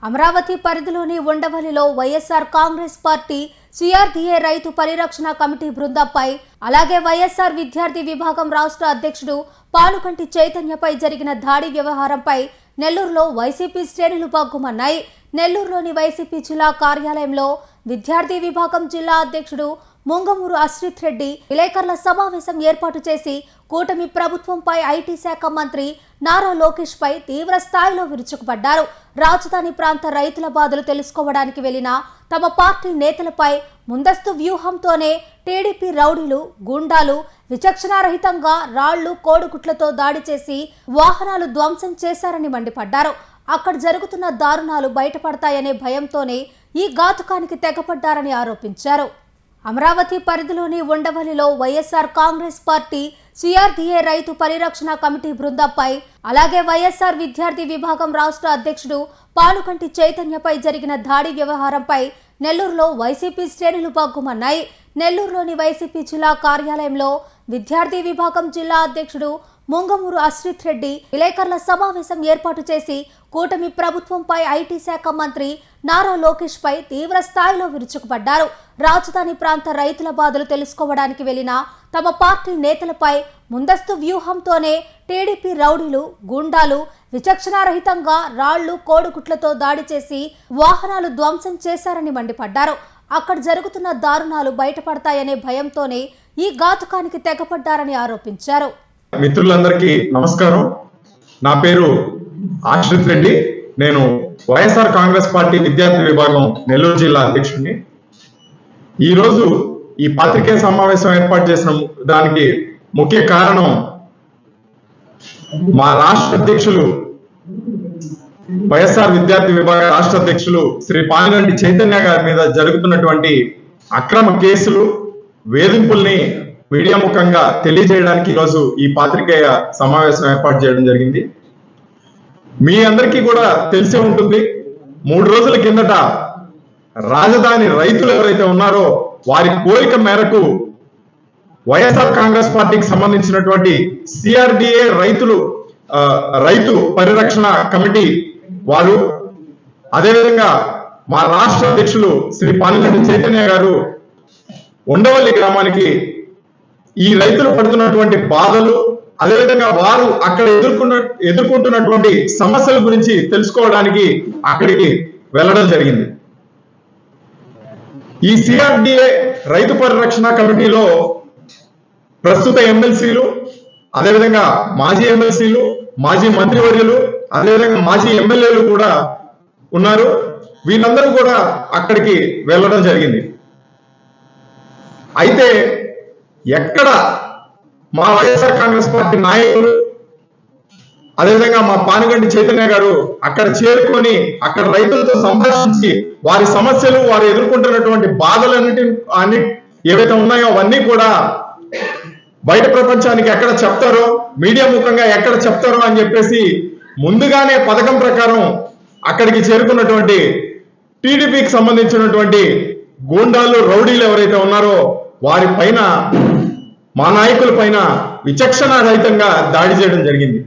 అమరావతి పరిధిలోని ఉండవల్లిలో YSR Congress party CRDA రైతు పరిరక్షణ కమిటీ బృందంపై అలాగే వైఎస్ఆర్ విద్యార్థి విభాగం రాష్ట్ర అధ్యక్షుడు పానుకంటి చైతన్యపై జరిగిన దాడి వ్యవహారంపై నెల్లూరులో వైసీపీ శ్రేణులు బాగుమన్నాయి. నెల్లూరులోని వైసీపీ జిల్లా కార్యాలయంలో విద్యార్థి విభాగం జిల్లా అధ్యక్షుడు ముంగమూరు అశ్రిత్ రెడ్డి విలేకరుల సమావేశం ఏర్పాటు చేసి కూటమి ప్రభుత్వంపై ఐటీ శాఖ మంత్రి నారా లోకేష్ పై తీవ్ర స్థాయిలో విరుచుకుపడ్డారు. రాజధాని ప్రాంత రైతుల బాధలు తెలుసుకోవడానికి వెళ్లిన తమ పార్టీ నేతలపై ముందస్తు వ్యూహంతోనే టీడీపీ రౌడీలు గుండాలు విచక్షణారహితంగా రాళ్లు కోడిగుట్లతో దాడి చేసి వాహనాలు ధ్వంసం చేశారని మండిపడ్డారు. అక్కడ జరుగుతున్న దారుణాలు బయటపడతాయనే భయంతోనే ఈ ఘాతుకానికి తెగపడ్డారని ఆరోపించారు. అమరావతి పరిధిలోని ఉండవల్లిలో వైఎస్ఆర్ కాంగ్రెస్ పార్టీ సిఆర్డీఏ రైతు పరిరక్షణ కమిటీ బృందంపై అలాగే వైఎస్ఆర్ విద్యార్థి విభాగం రాష్ట్ర అధ్యక్షుడు పానుకంటి చైతన్యపై జరిగిన దాడి వ్యవహారంపై నెల్లూరులో వైసీపీ శ్రేణులు బాగుమన్నాయి. నెల్లూరులోని వైసీపీ జిల్లా కార్యాలయంలో విద్యార్థి విభాగం జిల్లా అధ్యక్షుడు ముంగమూరు అశ్రిత్ రెడ్డి విలేకరుల సమావేశం ఏర్పాటు చేసి కూటమి ప్రభుత్వంపై ఐటీ శాఖ మంత్రి నారా లోకేష్ పై తీవ్ర స్థాయిలో విరుచుకుపడ్డారు. రాజధాని ప్రాంత రైతుల బాధలు తెలుసుకోవడానికి వెళ్లిన తమ పార్టీ నేతలపై ముందస్తు వ్యూహంతోనే టీడీపీ రౌడీలు గుండాలు విచక్షణారహితంగా రాళ్లు కోడిగుట్లతో దాడి చేసి వాహనాలు ధ్వంసం చేశారని మండిపడ్డారు. అక్కడ జరుగుతున్న దారుణాలు బయటపడతాయనే భయంతోనే ఈ ఘాతుకానికి తెగపడ్డారని ఆరోపించారు. మిత్రులందరికీ నమస్కారం. నా పేరు ఆశ్రిత్ రెడ్డి. నేను వైఎస్ఆర్ కాంగ్రెస్ పార్టీ విద్యార్థి విభాగం నెల్లూరు జిల్లా అధ్యక్షుడిని. ఈరోజు ఈ పత్రికా సమావేశం ఏర్పాటు చేసిన దానికి ముఖ్య కారణం మా రాష్ట్ర అధ్యక్షులు వైఎస్ఆర్ విద్యార్థి విభాగ రాష్ట్ర అధ్యక్షులు శ్రీ పానుగంటి చైతన్య గారి మీద జరుగుతున్నటువంటి అక్రమ కేసులు వేధింపుల్ని మీడియా ముఖంగా తెలియజేయడానికి ఈరోజు ఈ పాత్రికేయ సమావేశం ఏర్పాటు చేయడం జరిగింది. మీ అందరికీ కూడా తెలిసే ఉంటుంది, 3 రోజుల కిందట రాజధాని రైతులు ఎవరైతే ఉన్నారో వారి కోరిక మేరకు వైఎస్ఆర్ కాంగ్రెస్ పార్టీకి సంబంధించినటువంటి సిఆర్డీఏ రైతు పరిరక్షణ కమిటీ వారు, అదేవిధంగా మా రాష్ట్ర అధ్యక్షులు శ్రీ పానుగంటి చైతన్య గారు ఉండవల్లి గ్రామానికి ఈ రైతులు పడుతున్నటువంటి బాధలు, అదేవిధంగా వారు అక్కడ ఎదుర్కొంటున్నటువంటి సమస్యల గురించి తెలుసుకోవడానికి అక్కడికి వెళ్ళడం జరిగింది. ఈ సిఆర్డీఏ రైతు పరిరక్షణ కమిటీలో ప్రస్తుత ఎమ్మెల్సీలు, అదేవిధంగా మాజీ ఎమ్మెల్సీలు, మాజీ మంత్రివర్యులు, అదేవిధంగా మాజీ ఎమ్మెల్యేలు కూడా ఉన్నారు. వీళ్ళందరూ కూడా అక్కడికి వెళ్ళడం జరిగింది. అయితే ఎక్కడ మా వైఎస్ఆర్ కాంగ్రెస్ పార్టీ నాయకులు, అదేవిధంగా మా పానుగంటి చైతన్య గారు అక్కడ చేరుకొని అక్కడ రైతులతో సంభాషించి వారి సమస్యలు, వారు ఎదుర్కొంటున్నటువంటి బాధలన్నిటి ఏవైతే ఉన్నాయో అవన్నీ కూడా బయట ప్రపంచానికి ఎక్కడ చెప్తారో, మీడియా ముఖంగా ఎక్కడ చెప్తారో అని చెప్పేసి ముందుగానే పథకం ప్రకారం అక్కడికి చేరుకున్నటువంటి టీడీపీకి సంబంధించినటువంటి గూండాలు రౌడీలు ఎవరైతే ఉన్నారో వారి పైన, మా నాయకుల పైన విచక్షణారహితంగా దాడి చేయడం జరిగింది.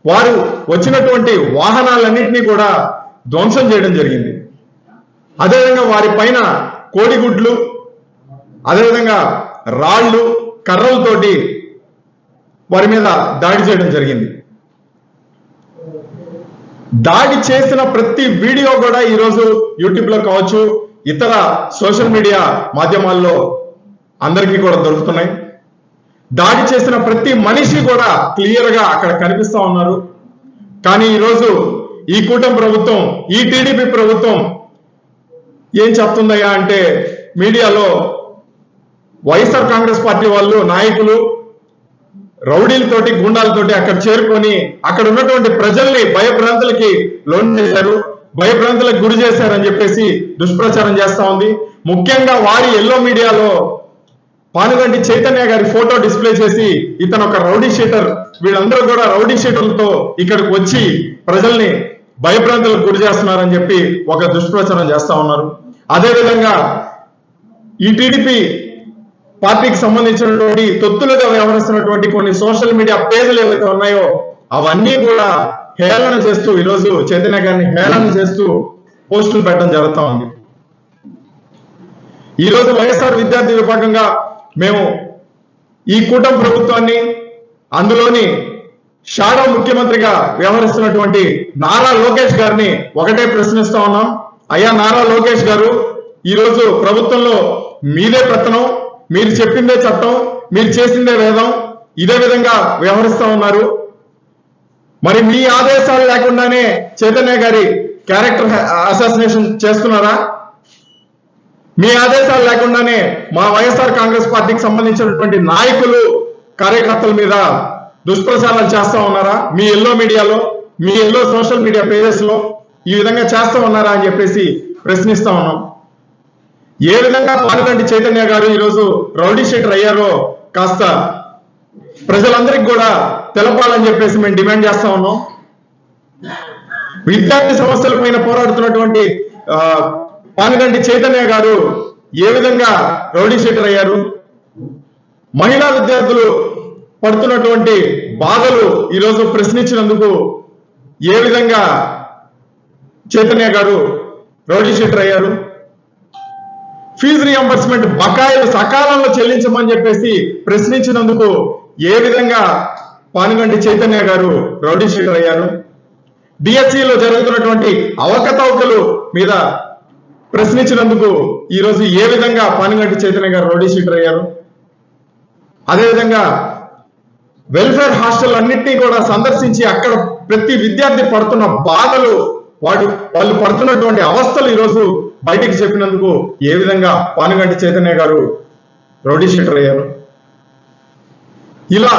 వారు వచ్చినటువంటి వాహనాలన్నింటినీ కూడా ధ్వంసం చేయడం జరిగింది. అదేవిధంగా వారి పైన కోడిగుడ్లు, అదేవిధంగా రాళ్లు, కర్రలతోటి వారి మీద దాడి చేయడం జరిగింది. దాడి చేసిన ప్రతి వీడియో కూడా ఈరోజు యూట్యూబ్ లో కావచ్చు, ఇతర సోషల్ మీడియా మాధ్యమాల్లో అందరికీ కూడా దొరుకుతున్నాయి. దాడి చేసిన ప్రతి మనిషి కూడా క్లియర్ గా అక్కడ కనిపిస్తా ఉన్నారు. కానీ ఈరోజు ఈ కూటమి ప్రభుత్వం, ఈ టీడీపీ ప్రభుత్వం ఏం చెప్తుందయ్యా అంటే, మీడియాలో వైఎస్ఆర్ కాంగ్రెస్ పార్టీ వాళ్ళు నాయకులు రౌడీలతోటి గుండాలతోటి అక్కడ చేరుకొని అక్కడ ఉన్నటువంటి ప్రజల్ని భయభ్రాంతులకి లోన్ చేశారు, భయభ్రాంతులకు గురి చేశారని చెప్పేసి దుష్ప్రచారం చేస్తా ఉంది. ముఖ్యంగా వారి ఎల్లో మీడియాలో పానుగంటి చైతన్య గారి ఫోటో డిస్ప్లే చేసి ఇతను ఒక రౌడీ షీటర్, వీళ్ళందరూ కూడా రౌడీ షీటర్లతో ఇక్కడికి వచ్చి ప్రజల్ని భయభ్రాంతులకు గురి చేస్తున్నారని చెప్పి ఒక దుష్ప్రచారం చేస్తా ఉన్నారు. అదేవిధంగా ఈ టీడీపీ పార్టీకి సంబంధించినటువంటి తొత్తులుగా వ్యవహరిస్తున్నటువంటి కొన్ని సోషల్ మీడియా పేజీలు ఏవైతే ఉన్నాయో అవన్నీ కూడా హేళన చేస్తూ ఈరోజు చైతన్య గారిని హేళన చేస్తూ పోస్టులు పెట్టడం జరుగుతూ ఉంది. ఈరోజు వైఎస్ఆర్ విద్యార్థి విభాగంగా మేము ఈ కూటమి ప్రభుత్వాన్ని, అందులోని షాడో ముఖ్యమంత్రిగా వ్యవహరిస్తున్నటువంటి నారా లోకేష్ గారిని ఒకటే ప్రశ్నిస్తా ఉన్నాం. అయ్యా నారా లోకేష్ గారు, ఈరోజు ప్రభుత్వంలో మీదే పెత్తనం, మీరు చెప్పిందే చట్టం, మీరు చేసిందే వేదం, ఇదే విధంగా వ్యవహరిస్తా ఉన్నారు. మరి మీ ఆదేశాలు లేకుండానే చైతన్య గారి క్యారెక్టర్ అసాసినేషన్ చేస్తున్నారా? మీ ఆదేశాలు లేకుండానే మా వైఎస్ఆర్ కాంగ్రెస్ పార్టీకి సంబంధించినటువంటి నాయకులు, కార్యకర్తల మీద దుష్ప్రచారాలు చేస్తా ఉన్నారా? మీ ఎల్లో మీడియాలో, మీ ఎల్లో సోషల్ మీడియా పేజెస్ లో ఈ విధంగా చేస్తా ఉన్నారా అని చెప్పేసి ప్రశ్నిస్తా ఉన్నాం. ఏ విధంగా పానుగంటి చైతన్య గారు ఈరోజు రౌడీ షీటర్ అయ్యారో కాస్త ప్రజలందరికీ కూడా తెలపాలని చెప్పేసి మేము డిమాండ్ చేస్తా ఉన్నాం. విద్యార్థి సమస్యల పైన పోరాడుతున్నటువంటి పానుగంటి చైతన్య గారు ఏ విధంగా రౌడీ షీటర్ అయ్యారు? మహిళా విద్యార్థులు పడుతున్నటువంటి బాధలు ఈరోజు ప్రశ్నించినందుకు ఏ విధంగా చైతన్య గారు రౌడీ షీటర్ అయ్యారు? ఫీజు రియంబర్స్మెంట్ బకాయిలు సకాలంలో చెల్లించమని చెప్పేసి ప్రశ్నించినందుకు ఏ విధంగా పానుగంటి చైతన్య గారు రౌడీ షీటర్ అయ్యారు? డిఎస్సిలో జరుగుతున్నటువంటి అవకతవకలు మీద ప్రశ్నించినందుకు ఈరోజు ఏ విధంగా పానుగంటి చైతన్య గారు రౌడీ షీటర్ అయ్యారు? అదేవిధంగా వెల్ఫేర్ హాస్టల్ అన్నింటినీ కూడా సందర్శించి అక్కడ ప్రతి విద్యార్థి పడుతున్న బాధలు, వాళ్ళు పడుతున్నటువంటి అవస్థలు ఈరోజు బయటికి చెప్పినందుకు ఏ విధంగా పానుగంటి చైతన్య గారు రౌడీ షీటర్ అయ్యారు? ఇలా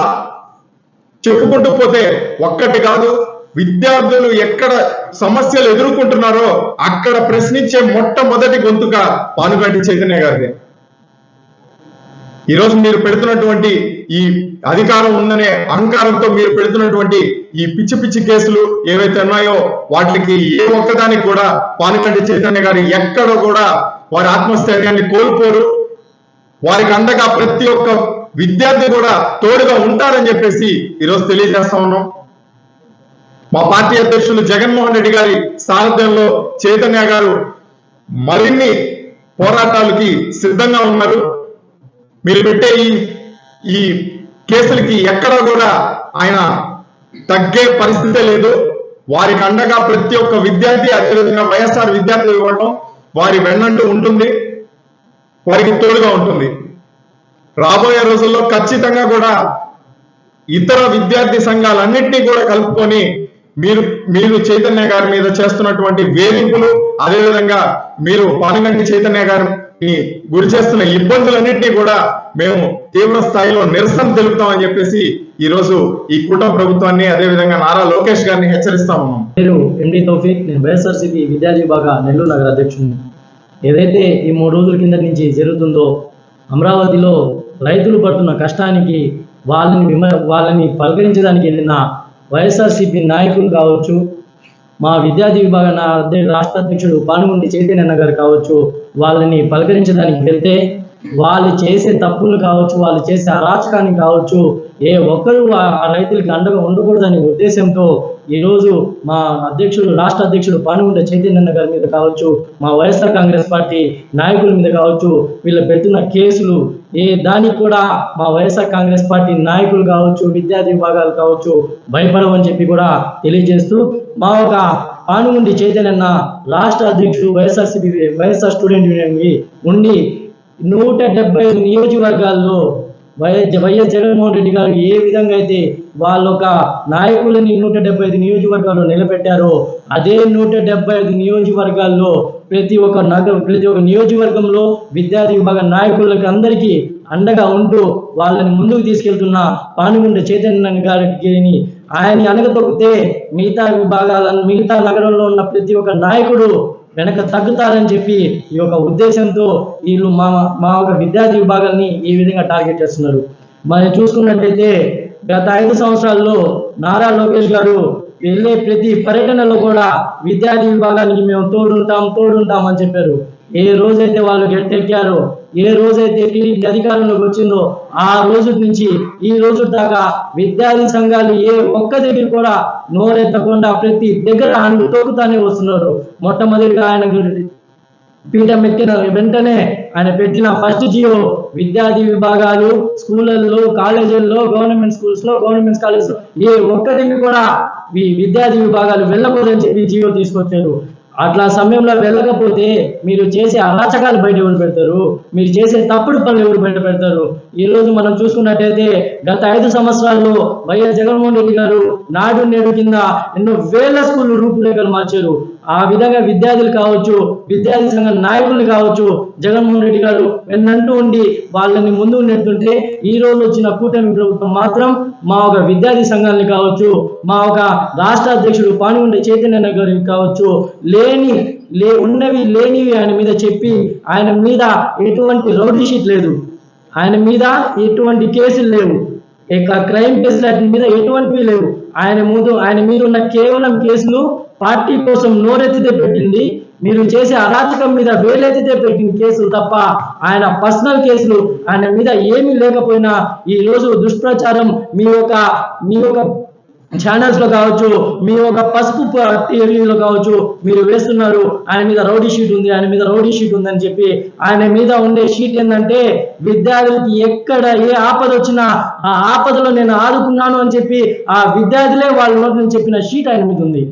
చెప్పుకుంటూ పోతే ఒక్కటి కాదు, విద్యార్థులు ఎక్కడ సమస్యలు ఎదుర్కొంటున్నారో అక్కడ ప్రశ్నించే మొట్టమొదటి గొంతుక పానుగంటి చైతన్య గారిది. ఈరోజు మీరు పెడుతున్నటువంటి ఈ అధికారం ఉందనే అహంకారంతో మీరు పెడుతున్నటువంటి ఈ పిచ్చి పిచ్చి కేసులు ఏవైతే ఉన్నాయో వాటికి ఏ ఒక్కదానికి కూడా పానుగంటి చైతన్య గారు ఎక్కడో కూడా వారి ఆత్మస్థైర్యాన్ని కోల్పోరు. వారికి అండగా ప్రతి ఒక్క విద్యార్థి కూడా తోడుగా ఉంటారని చెప్పేసి ఈరోజు తెలియజేస్తా ఉన్నాం. మా పార్టీ అధ్యక్షులు జగన్మోహన్ రెడ్డి గారి సారథ్యంలో చైతన్య గారు మరిన్ని పోరాటాలకి సిద్ధంగా ఉన్నారు. మీరు పెట్టే ఈ కేసులకి ఎక్కడా కూడా ఆయన తగ్గే పరిస్థితే లేదు. వారికి అండగా ప్రతి ఒక్క విద్యార్థి, అదేవిధంగా వైఎస్ఆర్ విద్యార్థి ఇవ్వడం వారి వెన్నంటూ ఉంటుంది, వారికి తోడుగా ఉంటుంది. రాబోయే రోజుల్లో ఖచ్చితంగా కూడా ఇతర విద్యార్థి సంఘాలన్నింటినీ కూడా కలుపుకొని మీరు చైతన్య గారి మీద చేస్తున్నటువంటి వేధింపులు, అదేవిధంగా మీరు పానుగంటి చైతన్య గారిని గురి చేస్తున్న ఇబ్బందులన్నింటినీ కూడా మేము తీవ్ర స్థాయిలో నిరసన తెలుపుతామని చెప్పేసి ఈ రోజు ఈ కూటమి ప్రభుత్వాన్ని, అదేవిధంగా నారా లోకేష్ గారిని హెచ్చరిస్తా ఉన్నాం. నేను ఎండి తౌఫీక్, నేను వైఎస్ఆర్సీపీ విద్యార్థి విభాగ నెల్లూరు నగర అధ్యక్షుడిని. ఏదైతే ఈ 3 రోజుల కింద నుంచి జరుగుతుందో, అమరావతిలో రైతులు పడుతున్న కష్టానికి వాళ్ళని పలకరించడానికి వెళ్ళిన వైఎస్ఆర్సీపీ నాయకులు కావచ్చు, మా విద్యార్థి విభాగ రాష్ట్ర అధ్యక్షుడు పానుగంటి చైతన్య గారు కావచ్చు, వాళ్ళని పలకరించడానికి వెళ్తే వాళ్ళు చేసే తప్పులు కావచ్చు, వాళ్ళు చేసే అరాచకాన్ని కావచ్చు, ఏ ఒక్కరు ఆ రైతులకి అండగా ఉండకూడదనే ఉద్దేశంతో ఈరోజు మా రాష్ట్ర అధ్యక్షుడు పానుగంటి చైతన్య గారి మీద కావచ్చు, మా వైఎస్ఆర్ కాంగ్రెస్ పార్టీ నాయకుల మీద కావచ్చు, వీళ్ళు పెడుతున్న కేసులు ఏ దానికి కూడా మా వైఎస్ఆర్ కాంగ్రెస్ పార్టీ నాయకులు కావచ్చు, విద్యార్థి విభాగాలు కావచ్చు భయపడవని చెప్పి కూడా తెలియజేస్తూ, మా ఒక పానుగంటి చైతన్య రాష్ట్ర అధ్యక్షుడు వైఎస్ఆర్ స్టూడెంట్ యూనియన్కి ఉండి 175 నియోజకవర్గాల్లో వైఎస్ జగన్మోహన్ రెడ్డి గారు ఏ విధంగా అయితే వాళ్ళొక నాయకులని 175 నియోజకవర్గాల్లో నిలబెట్టారో, అదే 175 నియోజకవర్గాల్లో ప్రతి ఒక్క నియోజకవర్గంలో విద్యార్థి విభాగ నాయకులకి అందరికీ అండగా ఉంటూ వాళ్ళని ముందుకు తీసుకెళ్తున్న పానుగంటి చైతన్య గారిని ఆయన అనగతొక్కితే మిగతా నగరంలో ఉన్న ప్రతి ఒక్క నాయకుడు వెనక తగ్గుతారని చెప్పి ఈ యొక్క ఉద్దేశంతో వీళ్ళు మా ఒక విద్యార్థి విభాగాన్ని ఈ విధంగా టార్గెట్ చేస్తున్నారు. మనం చూసుకున్నట్లయితే గత 5 సంవత్సరాల్లో నారా లోకేష్ గారు వెళ్ళే ప్రతి పర్యటనలో కూడా విద్యార్థి విభాగానికి మేము తోడుంటాం అని చెప్పారు. ఏ రోజైతే వాళ్ళు గెట్టెక్కారో, ఏ రోజైతే టీడీపీ అధికారంలోకి వచ్చిందో ఆ రోజు నుంచి ఈ రోజు దాకా విద్యార్థి సంఘాలు ఏ ఒక్క దగ్గర కూడా నోరెత్తకుండా ప్రతి దగ్గర ఆయన తోకుతానే వస్తున్నారు. మొట్టమొదటిగా ఆయన పీఠం ఎక్కిన వెంటనే ఆయన పెట్టిన ఫస్ట్ జియో విద్యార్థి విభాగాలు స్కూళ్ళల్లో, కాలేజీల్లో, గవర్నమెంట్ స్కూల్స్ లో, గవర్నమెంట్ కాలేజ్ ఏ ఒక్కటిని కూడా ఈ విద్యార్థి విభాగాలు వెళ్ళకూడదని చెప్పి జియో తీసుకొచ్చారు. అట్లా సమయంలో వెళ్ళకపోతే మీరు చేసే అరాచకాలు బయట ఎవరు పెడతారు? మీరు చేసే తప్పుడు పనులు ఎవరు బయట పెడతారు? ఈ రోజు మనం చూసుకున్నట్టయితే గత 5 సంవత్సరాల్లో వైఎస్ జగన్మోహన్ రెడ్డి గారు నాడు నేడు కింద ఎన్నో వేల స్కూళ్ళు రూపురేఖలు మార్చారు. ఆ విధంగా విద్యార్థులు కావచ్చు, విద్యార్థి సంఘ నాయకులు కావచ్చు, జగన్మోహన్ రెడ్డి గారు వెన్నంటూ ఉండి వాళ్ళని ముందుకు నెడుతుంటే ఈ రోజు వచ్చిన కూటమి ప్రభుత్వం మాత్రం మా ఒక విద్యార్థి సంఘాలని కావచ్చు, మా ఒక రాష్ట్ర అధ్యక్షుడు పానుగంటి చైతన్య గారికి కావచ్చు ఉన్నవి లేనివి ఆయన మీద చెప్పి ఆయన మీద ఎటువంటి రౌడీ షీట్ లేదు, ఆయన మీద ఎటువంటి కేసులు లేవు, క్రైమ్ కేసులు వాటి మీద ఎటువంటివి లేవు. ఆయన మీద ఉన్న కేవలం కేసులు పార్టీ కోసం నోరెత్తితే పెట్టింది, మీరు చేసే అరాచకం మీద వేలెత్తితే పెట్టిన కేసులు తప్ప ఆయన పర్సనల్ కేసులు ఆయన మీద ఏమీ లేకపోయినా ఈ రోజు దుష్ప్రచారం మీ యొక్క ఛానల్స్ లో కావచ్చు, మీ ఒక పసుపు టీవీలో కావచ్చు మీరు వేస్తున్నారు. ఆయన మీద రౌడీ షీట్ ఉంది, ఆయన మీద రౌడీ షీట్ ఉందని చెప్పి ఆయన మీద ఉండే షీట్ ఏంటంటే విద్యార్థులకి ఎక్కడ ఏ ఆపద వచ్చినా ఆ ఆపదలో నేను ఆదుకున్నాను అని చెప్పి ఆ విద్యార్థులే వాళ్ళ నోటి నుంచి చెప్పిన షీట్ ఆయన మీద ఉంది.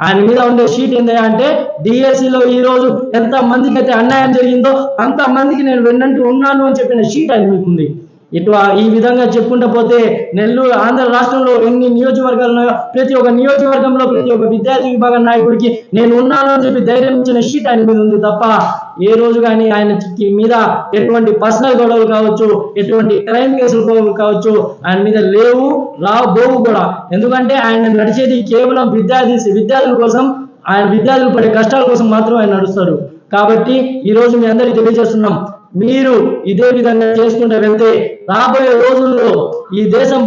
ఆయన మీద ఉండే షీట్ ఏంటంటే డిఎస్సిలో ఈ రోజు ఎంత మందికి అయితే అన్యాయం జరిగిందో అంత మందికి నేను వెన్నంటూ ఉన్నాను అని చెప్పిన షీట్ ఆయన మీద ఉంది. ఈ విధంగా చెప్పుకుంటూ పోతే నెల్లూరు ఆంధ్ర రాష్ట్రంలో ఎన్ని నియోజకవర్గాలు ఉన్నాయో ప్రతి ఒక్క నియోజకవర్గంలో ప్రతి ఒక్క విద్యార్థి విభాగ నాయకుడికి నేను ఉన్నాను అని చెప్పి ధైర్యం ఇచ్చిన షీట్ ఆయన మీద ఉంది తప్ప ఏ రోజు కానీ ఆయన మీద ఎటువంటి పర్సనల్ గొడవలు కావచ్చు, ఎటువంటి క్రైమ్ కేసులు కావచ్చు ఆయన మీద లేవు, రాబోవు కూడా. ఎందుకంటే ఆయన నడిచేది కేవలం విద్యార్థుల కోసం, ఆయన విద్యార్థులు పడే కష్టాల కోసం మాత్రం ఆయన నడుస్తారు. కాబట్టి ఈ రోజు మీ అందరికీ తెలియజేస్తున్నాం, మీరు ఇదే విధంగా చేసుకుంటూ వెళ్తే రాబోయే రోజుల్లో ఈ దేశం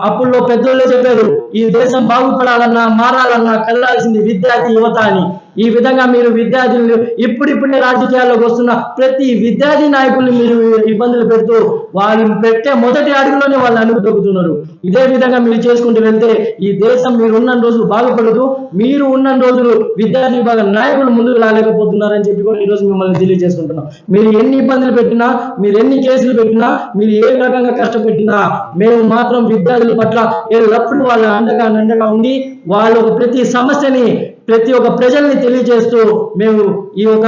అప్పుల్లో పెద్దోళ్ళే చెప్పారు, ఈ దేశం బాగుపడాలన్నా మారాలన్నా కలగాల్సింది విద్యార్థి యువత అని. ఈ విధంగా మీరు విద్యార్థులు ఇప్పుడిప్పుడే రాజకీయాల్లోకి వస్తున్న ప్రతి విద్యార్థి నాయకుల్ని మీరు ఇబ్బందులు పెడుతూ వాళ్ళు పెట్టే మొదటి అడుగులోనే వాళ్ళు అనుకుతున్నారు. ఇదే విధంగా మీరు చేసుకుంటూ వెళ్తే ఈ దేశం మీరు ఉన్న రోజులు బాగుపడదు, మీరు ఉన్న రోజులు విద్యార్థి విభాగ నాయకులు ముందుకు రాలేకపోతున్నారని చెప్పి కూడా ఈరోజు మిమ్మల్ని తెలియజేసుకుంటున్నాం. మీరు ఎన్ని ఇబ్బందులు పెట్టినా, మీరు ఎన్ని కేసులు పెట్టినా, మీరు ఏ రకంగా కష్టపెట్టినా మేము మాత్రం విద్యార్థుల పట్ల ఎల్లప్పుడూ వాళ్ళ అండగా ఉండి వాళ్ళ ప్రతి సమస్యని ప్రతి ఒక్క ప్రజల్ని తెలియజేస్తూ మేము ఈ యొక్క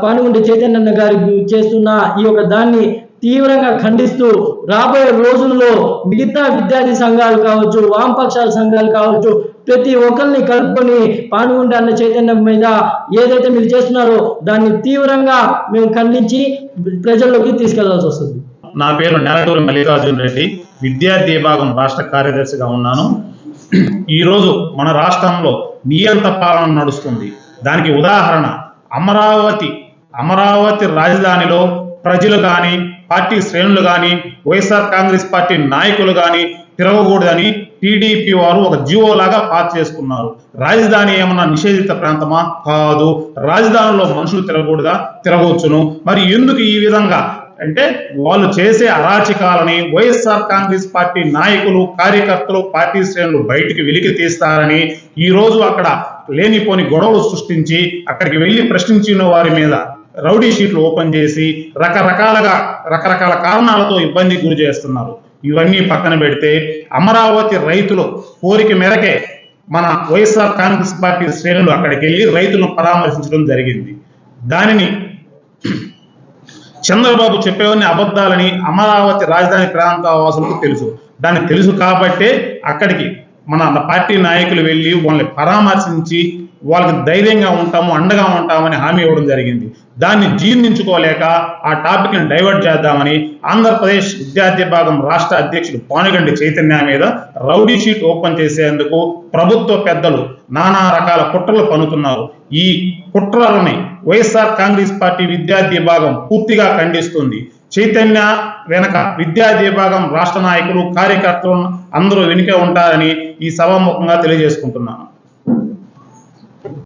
పానుగంటి చైతన్య గారికి చేస్తున్న ఈ యొక్క దాన్ని తీవ్రంగా ఖండిస్తూ రాబోయే రోజుల్లో మిగతా విద్యార్థి సంఘాలు కావచ్చు, వామపక్షాల సంఘాలు కావచ్చు ప్రతి ఒక్కరిని కలుపుకొని పానుగంటి అన్న చైతన్యం మీద ఏదైతే మీరు చేస్తున్నారో దాన్ని తీవ్రంగా మేము ఖండించి ప్రజల్లోకి తీసుకెళ్లాల్సి వస్తుంది. నా పేరు నెలటూరు మల్లికార్జున రెడ్డి, విద్యార్థి విభాగం రాష్ట్ర కార్యదర్శిగా ఉన్నాను. ఈరోజు మన రాష్ట్రంలో నియంత పాలన నడుస్తుంది. దానికి ఉదాహరణ అమరావతి రాజధానిలో ప్రజలు కానీ, పార్టీ శ్రేణులు కానీ, వైఎస్ఆర్ కాంగ్రెస్ పార్టీ నాయకులు కానీ తిరగకూడదని టీడీపీ వారు ఒక జీవో లాగా పాస్ చేసుకున్నారు. రాజధాని ఏమన్నా నిషేధిత ప్రాంతమా? కాదు. రాజధానిలో మనుషులు తిరగవచ్చును. మరి ఎందుకు ఈ విధంగా అంటే వాళ్ళు చేసే అరాచకాలని వైఎస్ఆర్ కాంగ్రెస్ పార్టీ నాయకులు, కార్యకర్తలు, పార్టీ శ్రేణులు బయటికి వెలికి తీస్తారని ఈ రోజు అక్కడ లేనిపోని గొడవలు సృష్టించి అక్కడికి వెళ్లి ప్రశ్నించిన వారి మీద రౌడీ షీట్లు ఓపెన్ చేసి రకరకాల కారణాలతో ఇబ్బందికి గురి చేస్తున్నారు. ఇవన్నీ పక్కన పెడితే అమరావతి రైతులు కోరిక మేరకే మన వైఎస్ఆర్ కాంగ్రెస్ పార్టీ శ్రేణులు అక్కడికి వెళ్ళి రైతులను పరామర్శించడం జరిగింది. దానిని చంద్రబాబు చెప్పేవన్నీ అబద్ధాలని అమరావతి రాజధాని ప్రాంత వాసులకు తెలుసు. దానికి తెలుసు కాబట్టే అక్కడికి మన పార్టీ నాయకులు వెళ్ళి వాళ్ళని పరామర్శించి వాళ్ళకి ధైర్యంగా ఉంటాము, అండగా ఉంటామని హామీ ఇవ్వడం జరిగింది. దాన్ని జీర్ణించుకోలేక ఆ టాపిక్ని డైవర్ట్ చేద్దామని ఆంధ్రప్రదేశ్ విద్యార్థి విభాగం రాష్ట్ర అధ్యక్షుడు పానుగంటి చైతన్య మీద రౌడీ షీట్ ఓపెన్ చేసేందుకు ప్రభుత్వ పెద్దలు నానా రకాల కుట్రలు పన్నుతున్నారు. ఈ కుట్రలని వైఎస్ఆర్ కాంగ్రెస్ పార్టీ విద్యార్థి విభాగం పూర్తిగా ఖండిస్తుంది. చైతన్య వెనక విద్యార్థి విభాగం రాష్ట్ర నాయకులు, కార్యకర్తలు అందరూ వెనుక ఉంటారని ఈ సభాముఖంగా తెలియజేసుకుంటున్నాను.